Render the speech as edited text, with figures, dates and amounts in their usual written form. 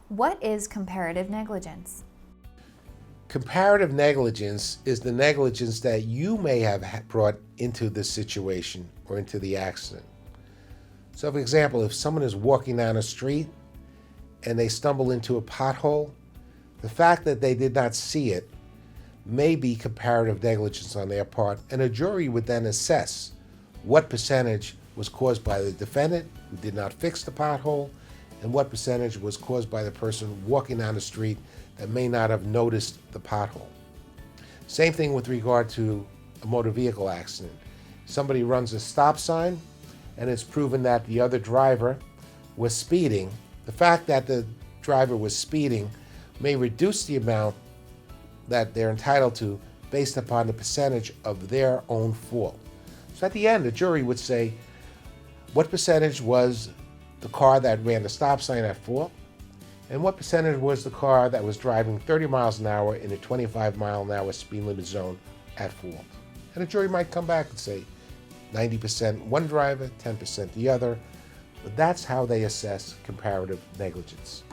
What is comparative negligence? Comparative negligence is the negligence that you may have brought into this situation or into the accident. So, for example, if someone is walking down a street and they stumble into a pothole, the fact that they did not see it may be comparative negligence on their part, and a jury would then assess what percentage was caused by the defendant who did not fix the pothole and what percentage was caused by the person walking down the street that may not have noticed the pothole. Same thing with regard to a motor vehicle accident. Somebody runs a stop sign and it's proven that the other driver was speeding. The fact that the driver was speeding may reduce the amount that they're entitled to based upon the percentage of their own fault. So at the end, the jury would say, what percentage was the car that ran the stop sign at fault? And what percentage was the car that was driving 30 miles an hour in a 25-mile-an-hour speed limit zone at fault? And the jury might come back and say 90% one driver, 10% the other. But that's how they assess comparative negligence.